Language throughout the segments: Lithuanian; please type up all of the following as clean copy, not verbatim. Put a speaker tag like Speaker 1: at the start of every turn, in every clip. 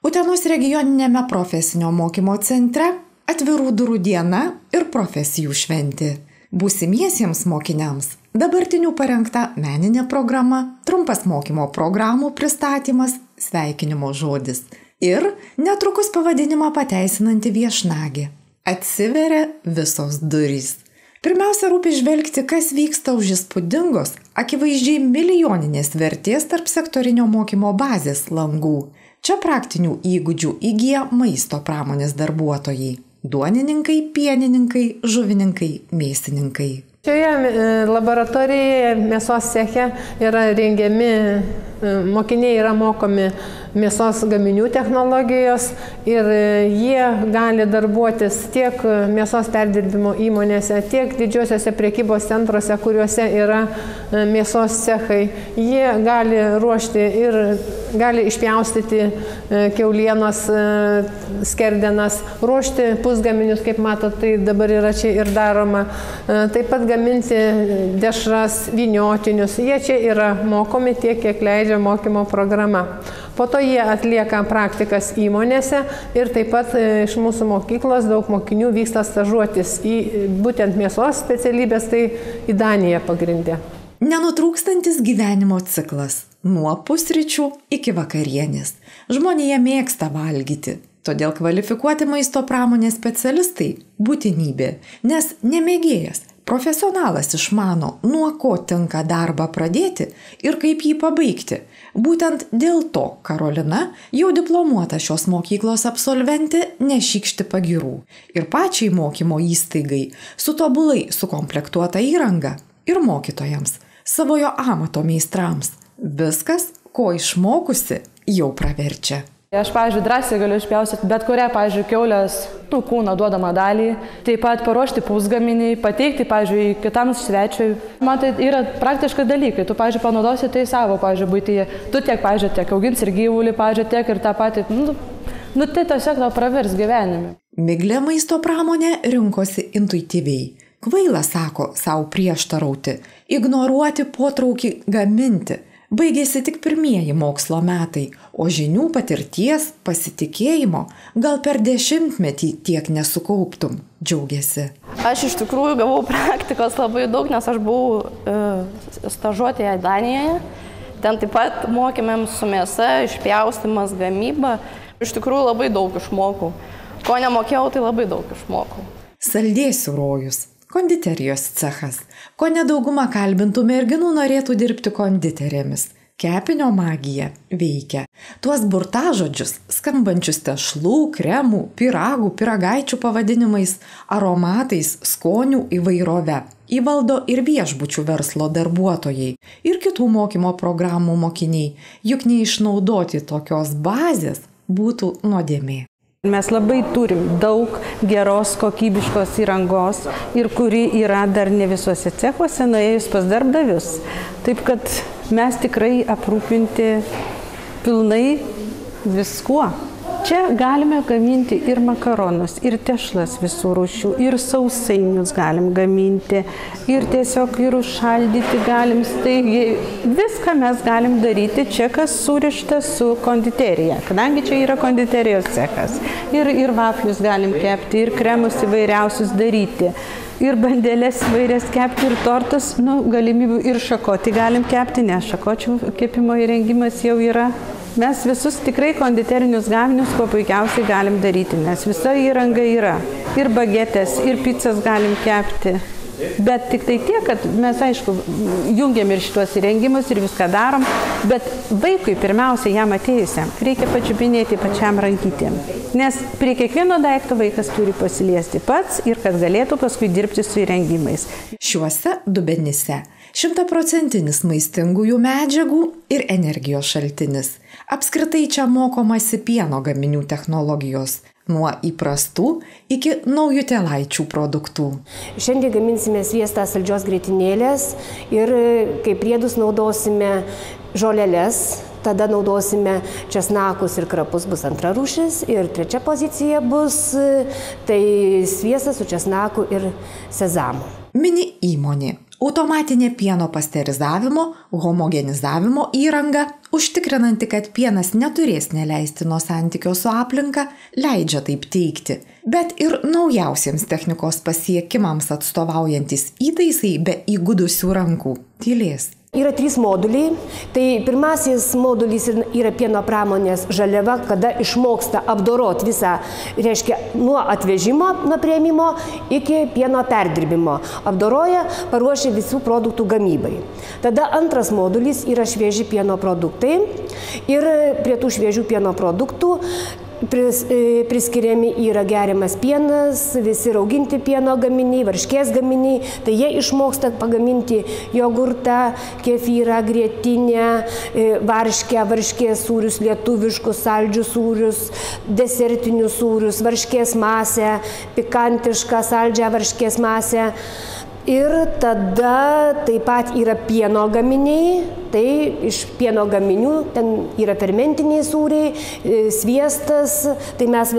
Speaker 1: Utenos regioninėme profesinio mokymo centre atvirų durų diena ir profesijų šventė. Būsimiesiems mokiniams dabartinių parengta meninė programa, trumpas mokymo programų pristatymas, sveikinimo žodis ir netrukus pavadinimą pateisinanti viešnagė. Atsiveria visos durys. Pirmiausia, rūpi žvelgti, kas vyksta už įspūdingos, akivaizdžiai milijoninės vertės tarp sektorinio mokymo bazės langų. Čia praktinių įgūdžių įgyja maisto pramonės darbuotojai – duonininkai, pienininkai, žuvininkai, mėsininkai.
Speaker 2: Šioje laboratorijoje mėsos ceche yra rengiami, mokiniai yra mokomi mėsos gaminių technologijos ir jie gali darbuotis tiek mėsos perdirbimo įmonėse, tiek didžiuosiuose prekybos centruose, kuriuose yra mėsos cechai. Jie gali ruošti ir gali išpjaustyti kiaulienos skerdenas, ruošti pusgaminius, kaip matot, tai dabar yra čia ir daroma. Taip pat gaminti dešras, vyniotinius. Jie čia yra mokomi tiek, kiek leidžia mokymo programa. Po to jie atlieka praktikas įmonėse ir taip pat iš mūsų mokyklos daug mokinių vyksta stažuotis į būtent mėsos specialybės, tai į Daniją pagrindė.
Speaker 1: Nenutrūkstantis gyvenimo ciklas nuo pusryčių iki vakarienės. Žmonija mėgsta valgyti, todėl kvalifikuoti maisto pramonės specialistai būtinybė, nes nemėgėjas. Profesionalas išmano, nuo ko tinka darbą pradėti ir kaip jį pabaigti. Būtent dėl to Karolina, jau diplomuota šios mokyklos absolventė, nešykšti pagyrų. Ir pačiai mokymo įstaigai su tobulai sukomplektuota įranga ir mokytojams, savojo amato meistrams. Viskas, ko išmokusi, jau praverčia.
Speaker 3: Aš, pavyzdžiui, drąsiai galiu išpjaustyti bet kurią, pavyzdžiui, kiaulės kūno duodamą dalį, taip pat paruošti pusgaminį, pateikti, pavyzdžiui, kitam svečiui. Man tai yra praktiškai dalykai. Tu, pavyzdžiui, panaudosi tai savo, pavyzdžiui, buityje. Tu tiek, pavyzdžiui, tiek augins ir gyvulį, pavyzdžiui, tiek ir tą patį. Tai tiesiog tau pravers gyvenime.
Speaker 1: Miglė maisto pramonė rinkosi intuityviai. Kvaila, sako, savo prieštarauti, ignoruoti potraukį gaminti. Baigėsi tik pirmieji mokslo metai, o žinių, patirties, pasitikėjimo gal per 10 metį tiek nesukauptum, džiaugiasi.
Speaker 4: Aš iš tikrųjų gavau praktikos labai daug, nes aš buvau stažuotėje Danijoje. Ten taip pat mokėmėm su mėsa, išpjaustymas, gamyba. Iš tikrųjų labai daug išmokau. Ko nemokėjau, tai labai daug išmokau.
Speaker 1: Saldėsių rojus. Konditerijos cechas. Ko nedauguma kalbintų merginų norėtų dirbti konditerėmis. Kepinio magija veikia. Tuos burtažodžius, skambančius tešlų, kremų, pyragų, pyragaičių pavadinimais, aromatais, skonių įvairove, įvaldo ir viešbučių verslo darbuotojai, ir kitų mokymo programų mokiniai, juk neišnaudoti tokios bazės būtų nuodėmė.
Speaker 5: Mes labai turim daug geros kokybiškos įrangos ir kuri yra dar ne visuose cechuose nuėjus pas darbdavius. Taip kad mes tikrai aprūpinti pilnai viskuo. Čia galime gaminti ir makaronus, ir tešlas visų rūšių, ir sausainius galim gaminti, ir tiesiog ir užšaldyti galim. Taigi viską mes galim daryti čia, kas surišta su konditerija, kadangi čia yra konditerijos cechas. Ir vaflius galim kepti, ir kremus įvairiausius daryti. Ir bandelės įvairias kepti, ir tortus, galimybių ir šakoti galim kepti, nes šakočių kepimo įrengimas jau yra. Mes visus tikrai konditerinius gaminius kuo puikiausiai galim daryti, nes visa įranga yra. Ir bagetės, ir pizzas galim kepti. Bet tik tai tiek, kad mes, aišku, jungiam ir šitos įrengimus ir viską darom, bet vaikui pirmiausia, jam atėjusiam, reikia pačiupinėti pačiam rankytėm. Nes prie kiekvieno daikto vaikas turi pasiliesti pats ir kad galėtų paskui dirbti su įrengimais.
Speaker 1: Šiuose dubenyse 100% maistingųjų medžiagų ir energijos šaltinis. Apskritai čia mokomasi pieno gaminių technologijos. Nuo įprastų iki naujutėlaičių produktų.
Speaker 6: Šiandien gaminsime sviestą saldžios grietinėlės ir kaip priedus naudosime žoleles, tada naudosime česnakus ir krapus, bus antra rūšis, ir trečia pozicija bus tai sviestas su česnaku ir sezamu.
Speaker 1: Mini įmonė, Automatinė pieno pasterizavimo, homogenizavimo įranga, užtikrinanti, kad pienas neturės neleistino santykio su aplinka, leidžia taip teigti. Bet ir naujausiems technikos pasiekimams atstovaujantis įtaisai be įgudusių rankų tylės.
Speaker 6: Yra 3 moduliai. Tai pirmasis modulis yra pieno pramonės žaliava, kada išmoksta apdoroti visą, reiškia, nuo atvežimo, nuo priėmimo iki pieno perdirbimo. Apdoroja, paruošia visų produktų gamybai. Tada antras modulis yra švieži pieno produktai ir prie tų šviežių pieno produktų priskiriami yra geriamas pienas, visi rauginti pieno gaminiai, varškės gaminiai, tai jie išmoksta pagaminti jogurtą, kefyrą, grietinę, varškę, varškės sūrius, lietuviškus saldžius sūrius, desertinius sūrius, varškės masę, pikantišką saldžią varškės masę. Ir tada taip pat yra pieno gaminiai, tai iš pieno gaminių ten yra fermentiniai sūriai, sviestas, tai mes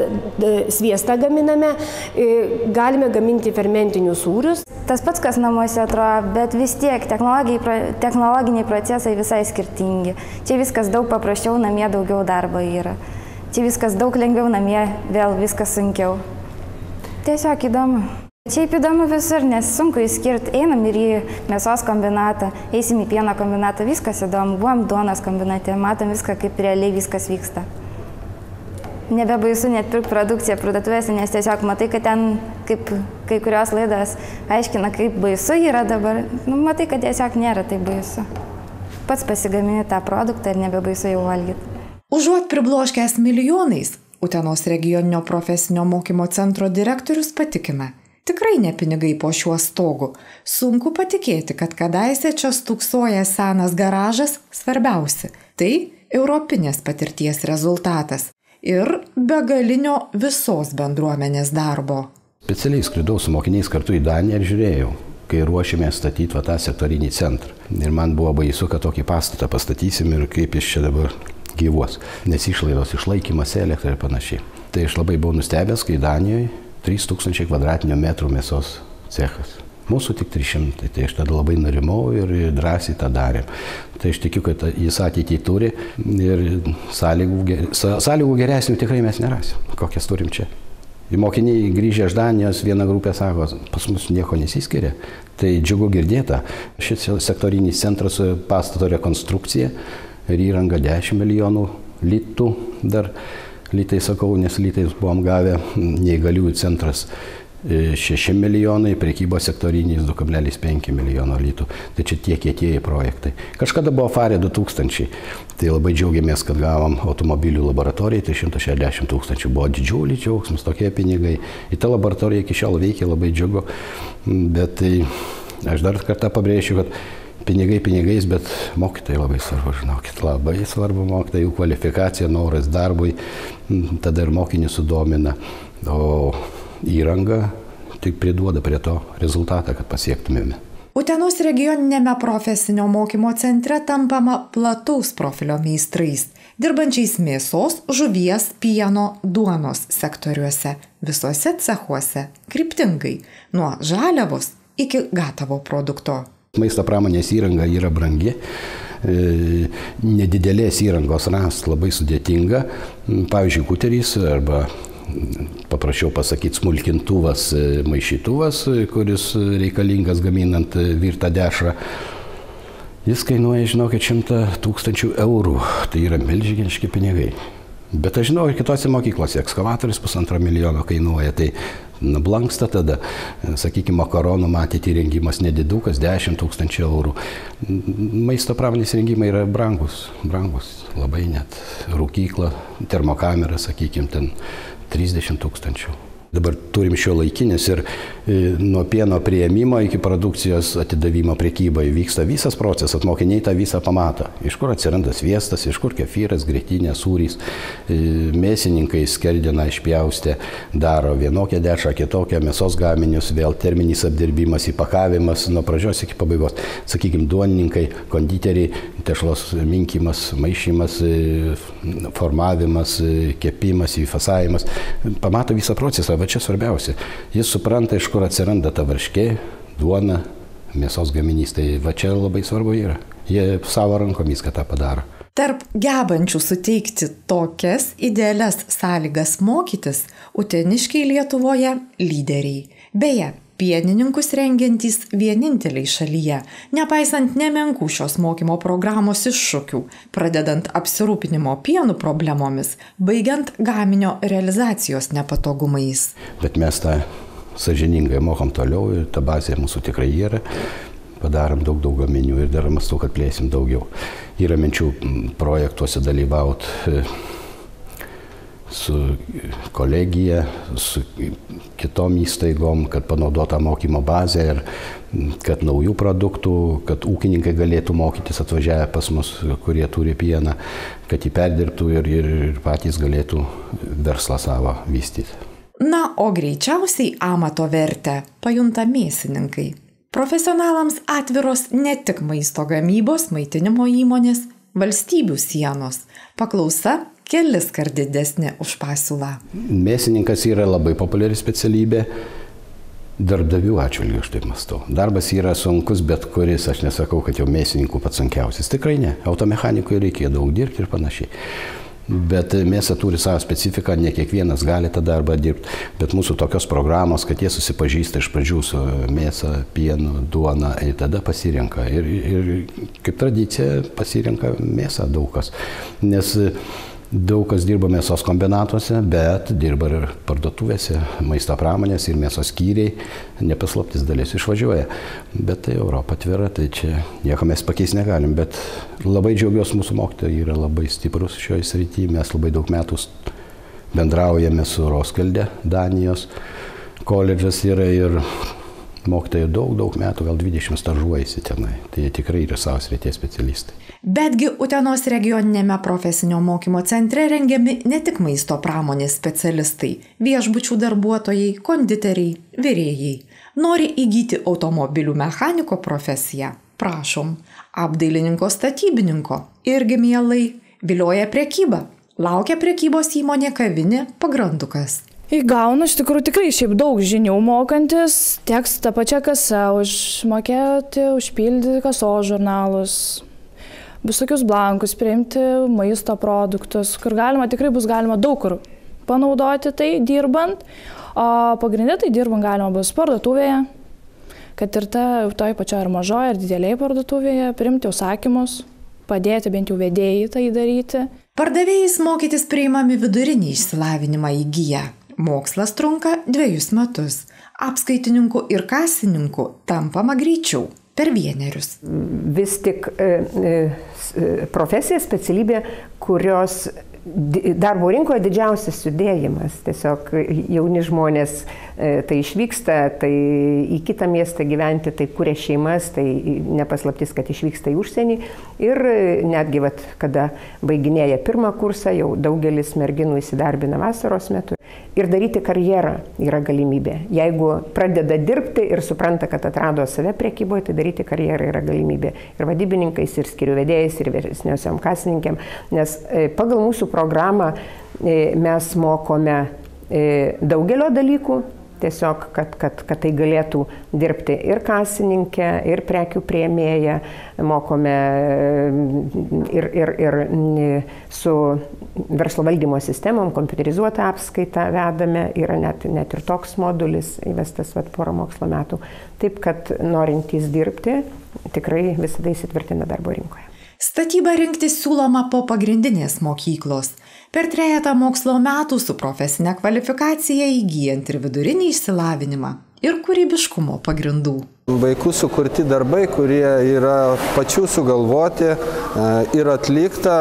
Speaker 6: sviestą gaminame, galime gaminti fermentinius sūrius.
Speaker 7: Tas pats, kas namuose atrodo, bet vis tiek technologiniai procesai visai skirtingi. Čia viskas daug paprasčiau, namie daugiau darbo yra. Čia viskas daug lengviau, namie vėl viskas sunkiau. Tiesiog įdomu. Šiaip įdomu visur, nes sunku įskirti. Einam ir į mėsos kombinatą, eisim į pieno kombinatą, viskas įdomu. Buvom duonos kombinate, matom viską, kaip realiai viskas vyksta. Nebebaisu net pirkti produkciją parduotuvėse, nes tiesiog matai, kad ten, kaip kai kurios laidos aiškina, kaip baisu yra dabar. Matai, kad tiesiog nėra taip baisu. Pats pasigamini tą produktą ir nebebaisu jau valgyti.
Speaker 1: Užuot pribloškęs milijonais, Utenos regioninio profesinio mokymo centro direktorius patikina. Tikrai ne pinigai po šiuo stogu. Sunku patikėti, kad kadaise čia stūksoja senas garažas svarbiausi. Tai europinės patirties rezultatas ir begalinio visos bendruomenės darbo.
Speaker 8: Specialiai skridau su mokiniais kartu į Daniją ir žiūrėjau, kai ruošėme statyti tą sektorinį centrą. Ir man buvo baisu, kad tokį pastatą pastatysim ir kaip jis čia dabar gyvuos. Nes išlaidos, išlaikymas, elektra ir panašiai. Tai aš labai buvau nustebęs, kai Danijoje 3000 kvadratinių metrų mėsos cechas. Mūsų tik 300, tai aš tada labai narimau ir drąsiai tą darėm. Tai aš tikiu, kad jis ateitį turi ir sąlygų geresnių tikrai mes nerasim, kokias turim čia. Mokiniai grįžę iš Danijos, viena grupė sako, pas mus nieko nesiskiria. Tai džiugu girdėta. Šis sektorinis centras pastato rekonstrukcija ir įranga 10 milijonų litų dar. Litai sakau, nes litais buvom gavę, neįgaliųjų centras 6 milijonai, prekybos sektorinis 2,5 milijono litų. Tai čia tie kietieji projektai. Kažkada buvo Farė 2000, tai labai džiaugiamės, kad gavom automobilių laboratorijai, 360 000. Buvo didžiuliai džiaugsmas, tokie pinigai. Į tą laboratoriją iki šiol veikia, labai džiugu, bet tai aš dar kartą pabrėšiu, kad pinigai pinigais, bet mokytojai labai svarbu, žinokit, labai svarbu mokytojai, jų kvalifikacija, noras darbui, tada ir mokinį sudomina, o įranga tik priduoda prie to rezultatą, kad pasiektumėme.
Speaker 1: Utenos regioninėme profesinio mokymo centre tampama plataus profilio meistrais, dirbančiais mėsos, žuvies, pieno, duonos sektoriuose, visuose cechuose, kryptingai, nuo žaliavos iki gatavo produkto.
Speaker 8: Maisto pramonės įranga yra brangi, nedidelės įrangos rast labai sudėtinga. Pavyzdžiui, kuterys arba, paprašiau pasakyti, smulkintuvas, maišytuvas, kuris reikalingas gaminant virtą dešrą. Jis kainuoja, žinokit, 100 000 eurų. Tai yra milžiniški pinigai. Bet aš žinau, ir kitose mokyklose ekskavatorius 1,5 milijono kainuoja, tai blanksta tada, sakykime, makaronų matyti įrengimas nedidukas 10 000 eurų. Maisto pramonės įrengimai yra brangus, labai net. Rūkykla, termokamera, sakykime, ten 30 000. Dabar turim šio laikinės ir nuo pieno priėmimo iki produkcijos atidavimo prekybai vyksta visas procesas, mokiniai tą visą pamato. Iš kur atsiranda sviestas, iš kur kefyras, grietinė, sūrys, mėsininkai skerdieną išpjaustę, daro vienokią dešrą, kitokią, mėsos gaminius, vėl terminis apdirbimas, įpakavimas nuo pradžios iki pabaigos. Sakykime, duonininkai, konditeriai, tešlos minkymas, maišymas, formavimas, kepimas, įfasavimas, pamato visą procesą. Va čia svarbiausia. Jis supranta, iš kur atsiranda ta varškė, duona, mėsos gaminys. Tai va čia labai svarbu yra. Jie savo rankom viską tą padaro.
Speaker 1: Tarp gebančių suteikti tokias idealias sąlygas mokytis uteniškiai Lietuvoje lyderiai. Beje, pienininkus rengiantys vieninteliai šalyje, nepaisant nemenkų šios mokymo programos iššūkių, pradedant apsirūpinimo pienų problemomis, baigiant gaminio realizacijos nepatogumais.
Speaker 8: Bet mes tą sąžiningai mokom toliau ir ta bazė mūsų tikrai yra. Padarom daug gaminių ir dar mąstau, kad plėsim daugiau. Yra minčių projektuose dalyvauti su kolegija, su kitom įstaigom, kad panaudota mokymo bazė ir kad naujų produktų, kad ūkininkai galėtų mokytis atvažiavę pas mus, kurie turi pieną, kad jį perdirbtų ir patys galėtų verslą savo vystyti.
Speaker 1: Na, o greičiausiai amato vertę pajunta mėsininkai. Profesionalams atviros ne tik maisto gamybos, maitinimo įmonės, valstybių sienos. Paklausa kelis kart didesnė už pasiūlą.
Speaker 8: Mėsininkas yra labai populiari specialybė. Darbdavių atžvilgiu, aš taip mąstau. Darbas yra sunkus, bet kuris, aš nesakau, kad jau mėsininkų pats sunkiausias. Tikrai ne. Automechanikui reikia daug dirbti ir panašiai. Bet mėsa turi savo specifiką, ne kiekvienas gali tą darbą dirbti, bet mūsų tokios programos, kad jie susipažįsta iš pradžių su mėsa, pienu, duona ir tada pasirenka. Ir kaip tradicija pasirenka mėsą daug kas. Nes daug kas dirba mėsos kombinatuose, bet dirba ir parduotuvėse, maisto pramonės ir mėsos skyriai, nepaslaptis dalis išvažiuoja. Bet tai Europa atvira, tai čia nieko mes pakeisti negalim, bet labai džiaugiuosi, mūsų mokytojai yra labai stiprus šioje srityje, mes labai daug metų bendraujame su Roskilde, Danijos koledžas yra ir mokytojai daug metų, gal 20 stažuojasi tenai, tai jie tikrai yra savo srities specialistai.
Speaker 1: Betgi Utenos regioninėme profesinio mokymo centre rengiami ne tik maisto pramonės specialistai, viešbučių darbuotojai, konditeriai, virėjai. Nori įgyti automobilių mechaniko profesiją? Prašom. Apdailininko statybininko? Irgi mielai. Vilioja prekyba. Laukia prekybos įmonė kavinė Pagrandukas.
Speaker 9: Įgaunu iš tikrųjų tikrai šiaip daug žinių mokantis, teks tą pačią kasą užmokėti, užpildyti kasos žurnalus, visokius blankus, priimti maisto produktus, kur galima, tikrai bus galima daug kur panaudoti tai dirbant, o pagrindė tai dirbant galima bus parduotuvėje, kad ir toj pačioje ar mažoje, ar didelėje parduotuvėje, priimti užsakymus, padėti bent jau vedėjai tai daryti.
Speaker 1: Pardavėjais mokytis priimami vidurinį išsilavinimą įgyję. Mokslas trunka 2 metus. Apskaitininkų ir kasininkų tampama greičiau, per 1.
Speaker 10: Vis tik profesija, specialybė, kurios darbo rinkoje didžiausias judėjimas. Tiesiog jauni žmonės tai išvyksta, tai į kitą miestą gyventi, tai kuria šeimas, tai nepaslaptis, kad išvyksta į užsienį. Ir netgi, kada baiginėja 1. kursą, jau daugelis merginų įsidarbina vasaros metu. Ir daryti karjerą yra galimybė. Jeigu pradeda dirbti ir supranta, kad atrado save prekyboje, tai daryti karjerą yra galimybė. Ir vadybininkais, ir skyrių vedėjais, ir vyresniosiam kasininkėm. Nes pagal mūsų programą mes mokome daugelio dalykų, tiesiog, kad tai galėtų dirbti ir kasininkė, ir prekių priėmėja, mokome ir su verslo valdymo sistemom, kompiuterizuotą apskaitą vedame, yra net ir toks modulis įvestas porą mokslo metų. Taip, kad norintys dirbti, tikrai visada įsitvirtina darbo rinkoje.
Speaker 1: Statybą rinktis siūloma po pagrindinės mokyklos. Per 3 mokslo metų su profesinė kvalifikacija įgyjant ir vidurinį išsilavinimą ir kūrybiškumo pagrindų.
Speaker 11: Vaikų sukurti darbai, kurie yra pačių sugalvoti ir atlikta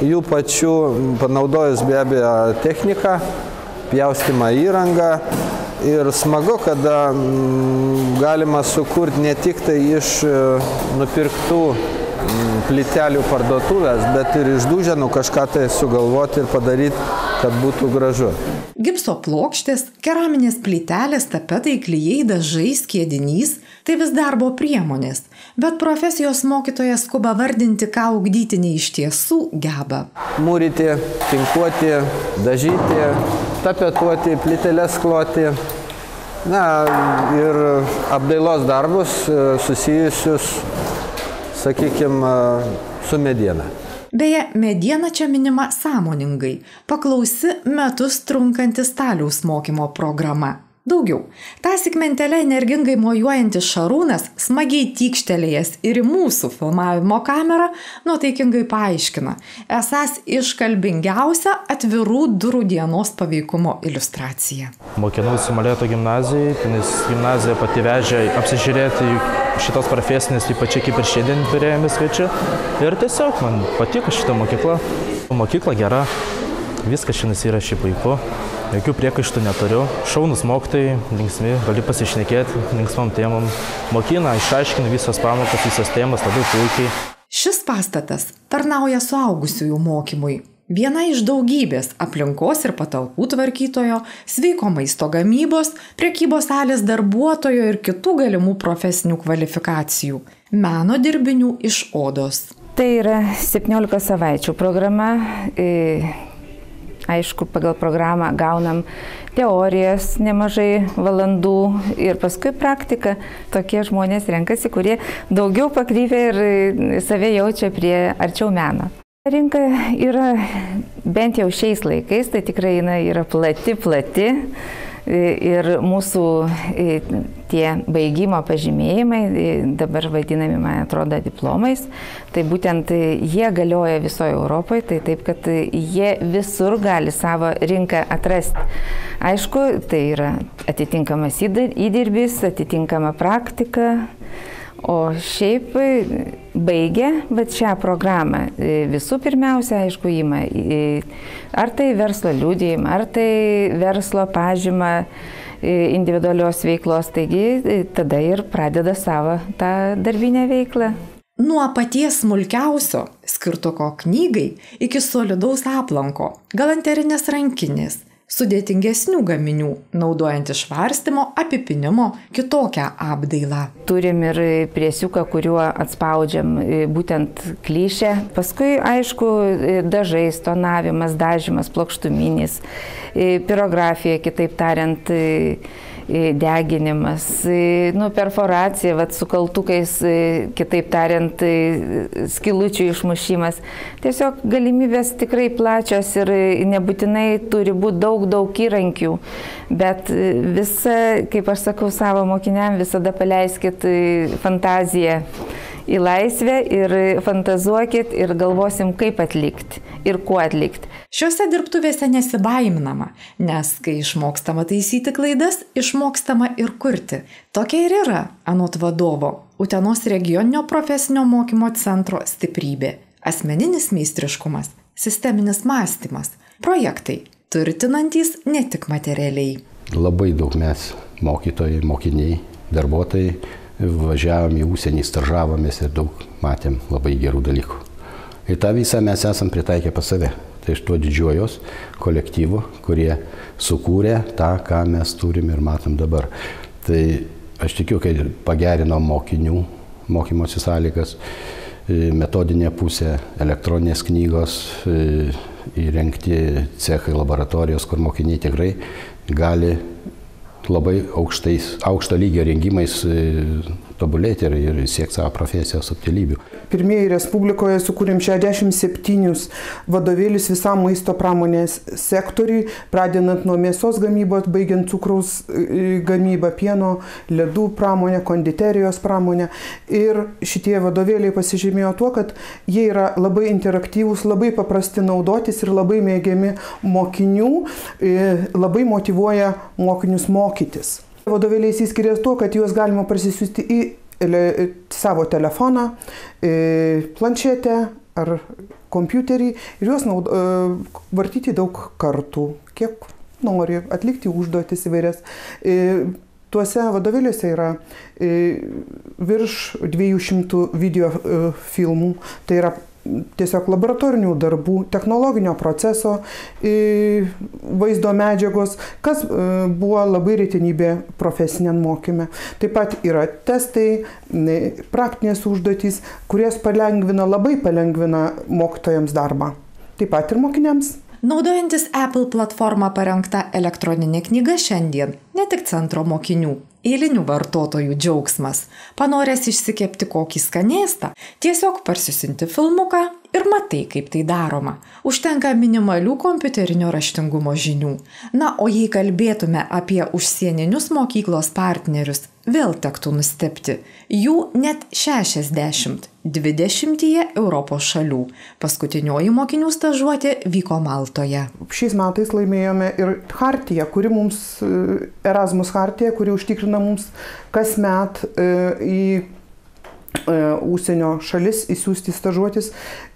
Speaker 11: jų pačių, panaudojus be abejo techniką, pjaustymą įrangą. Ir smagu, kada galima sukurti ne tik tai iš nupirktų plytelių parduotuvės, bet ir iš duženų kažką tai sugalvoti ir padaryti, kad būtų gražu.
Speaker 1: Gipso plokštės, keraminės plytelės, tapetai, klijai, dažai, skiedinys – tai vis darbo priemonės, bet profesijos mokytojas skuba vardinti, ką ugdytiniai iš tiesų geba.
Speaker 11: Mūryti, tinkuoti, dažyti, tapetuoti, plyteles kloti. Na, ir apdailos darbus susijusius, sakykime, su mediena.
Speaker 1: Beje, mediena čia minima sąmoningai. Paklausi metus trunkanti staliaus mokymo programa. Daugiau. Tąsyk mentelę energingai mojuojantis Šarūnas, smagiai tykštelėjęs ir į mūsų filmavimo kamerą, nuotaikingai paaiškina, esąs iškalbingiausia atvirų durų dienos paveikumo iliustracija.
Speaker 12: Mokinausi Molėtų gimnazijai, nes gimnazija pati vežė apsižiūrėti šitos profesinės, ypač kaip ir šiandien turėjome svečių. Ir tiesiog man patiko šita mokykla. Mokykla gera, viskas šiandien yra šiaip puiku. Jokių priekaištų neturiu. Šaunus mokytojai, linksmi, gali pasišnekėti linksmom temom. Mokina, išaiškina visas pamokas, visas temas labai puikiai.
Speaker 1: Šis pastatas tarnauja suaugusiųjų mokymui. Viena iš daugybės aplinkos ir patalpų tvarkytojo, sveiko maisto gamybos, prekybos salės darbuotojo ir kitų galimų profesinių kvalifikacijų. Meno dirbinių iš odos.
Speaker 13: Tai yra 17 savaičių programa. Aišku, pagal programą gaunam teorijas nemažai valandų ir paskui praktiką. Tokie žmonės renkasi, kurie daugiau pakrypę ir save jaučia prie arčiau meno. Rinka yra, bent jau šiais laikais, tai tikrai yra plati. Ir mūsų tie baigimo pažymėjimai, dabar vadinami, man atrodo, diplomais, tai būtent jie galioja visoje Europoje, tai taip, kad jie visur gali savo rinką atrasti. Aišku, tai yra atitinkamas įdirbis, atitinkama praktika, o šiaip baigę, bet šią programą visų pirmiausia, aišku, ima ar tai verslo liudijimą, ar tai verslo pažymą individualios veiklos, taigi tada ir pradeda savo tą darbinę veiklą.
Speaker 1: Nuo paties smulkiausio skirtuko knygai iki solidaus aplanko, galanterinės rankinės, sudėtingesnių gaminių, naudojant išvarstymo, apipinimo, kitokią apdailą.
Speaker 13: Turim ir priesiuką, kuriuo atspaudžiam būtent klišę. Paskui, aišku, dažais, tonavimas, dažymas, plokštuminis, pirografija, kitaip tariant, deginimas, perforacija, su kaltukais, kitaip tariant, skilučių išmušimas. Tiesiog galimybės tikrai plačios ir nebūtinai turi būti daug įrankių, bet visa, kaip aš sakau savo mokiniam, visada paleiskit fantaziją į laisvę ir fantazuokit ir galvosim, kaip atlikti ir kuo atlikti.
Speaker 1: Šiuose dirbtuvėse nesibaiminama, nes kai išmokstama taisyti klaidas, išmokstama ir kurti. Tokia ir yra, anot vadovo, Utenos regioninio profesinio mokymo centro stiprybė. Asmeninis meistriškumas, sisteminis mąstymas, projektai, turtinantys ne tik materialiai.
Speaker 8: Labai daug mes, mokytojai, mokiniai, darbuotojai, važiavom į užsienį, stažavomės ir daug matėm labai gerų dalykų. Ir tą visą mes esam pritaikę pas save. Tai iš to didžiuojos kolektyvų, kurie sukūrė tą, ką mes turim ir matom dabar. Tai aš tikiu, kad pagerinom mokinių mokymosi sąlygas, metodinė pusė, elektroninės knygos, įrengti cechai, laboratorijos, kur mokiniai tikrai gali labai aukšto lygio rengimais tobulėti ir siekti savo profesijos subtilybių.
Speaker 14: Pirmieji Respublikoje sukūrėm 67 vadovėlius visam maisto pramonės sektoriui, pradedant nuo mėsos gamybos, baigiant cukraus gamybą, pieno, ledų pramonę, konditerijos pramonę. Ir šitie vadovėliai pasižymėjo tuo, kad jie yra labai interaktyvūs, labai paprasti naudotis ir labai mėgiami mokinių, labai motyvuoja mokinius mokytis. Vadovėliai įsiskiria tuo, kad juos galima parsisiųsti į savo telefoną, planšetę ar kompiuterį ir juos vartyti daug kartų, kiek nori, atlikti užduotis įvairias. Tuose vadovėliuose yra virš 200 video filmų, tai yra tiesiog laboratorinių darbų, technologinio proceso, vaizdo medžiagos, kas buvo labai retenybė profesiniam mokyme. Taip pat yra testai, praktinės užduotys, kurias labai palengvina mokytojams darbą. Taip pat ir mokiniams.
Speaker 1: Naudojantis Apple platformą parengta elektroninė knyga šiandien ne tik centro mokinių, eilinių vartotojų džiaugsmas. Panoręs išsikepti kokį skanėstą, tiesiog parsiusinti filmuką ir matai, kaip tai daroma. Užtenka minimalių kompiuterinio raštingumo žinių. Na, o jei kalbėtume apie užsieninius mokyklos partnerius, vėl tektų nustebti. Jų net 60, 20 Europos šalių. Paskutinioji mokinių stažuotė vyko Maltoje.
Speaker 14: Šiais metais laimėjome ir Hartiją, kuri mums, Erasmus Hartija, kuri užtikrina mums kasmet į užsienio šalis įsiųsti stažuotis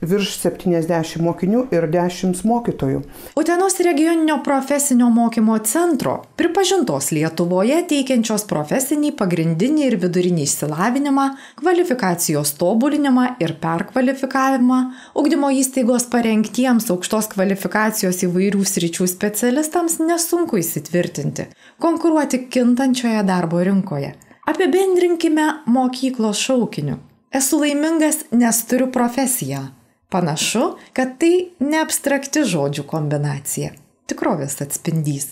Speaker 14: virš 70 mokinių ir 10 mokytojų.
Speaker 1: Utenos regioninio profesinio mokymo centro, pripažintos Lietuvoje teikiančios profesinį, pagrindinį ir vidurinį išsilavinimą, kvalifikacijos tobulinimą ir perkvalifikavimą, ugdymo įstaigos parengtiems aukštos kvalifikacijos įvairių sričių specialistams nesunku įsitvirtinti, konkuruoti kintančioje darbo rinkoje. Apibendrinkime mokyklos šaukiniu. Esu laimingas, nes turiu profesiją. Panašu, kad tai ne abstrakti žodžių kombinacija, tikrovės atspindys.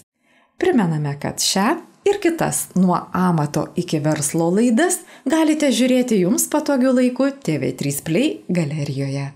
Speaker 1: Primename, kad šią ir kitas nuo amato iki verslo laidas galite žiūrėti jums patogiu laiku TV3 Play galerijoje.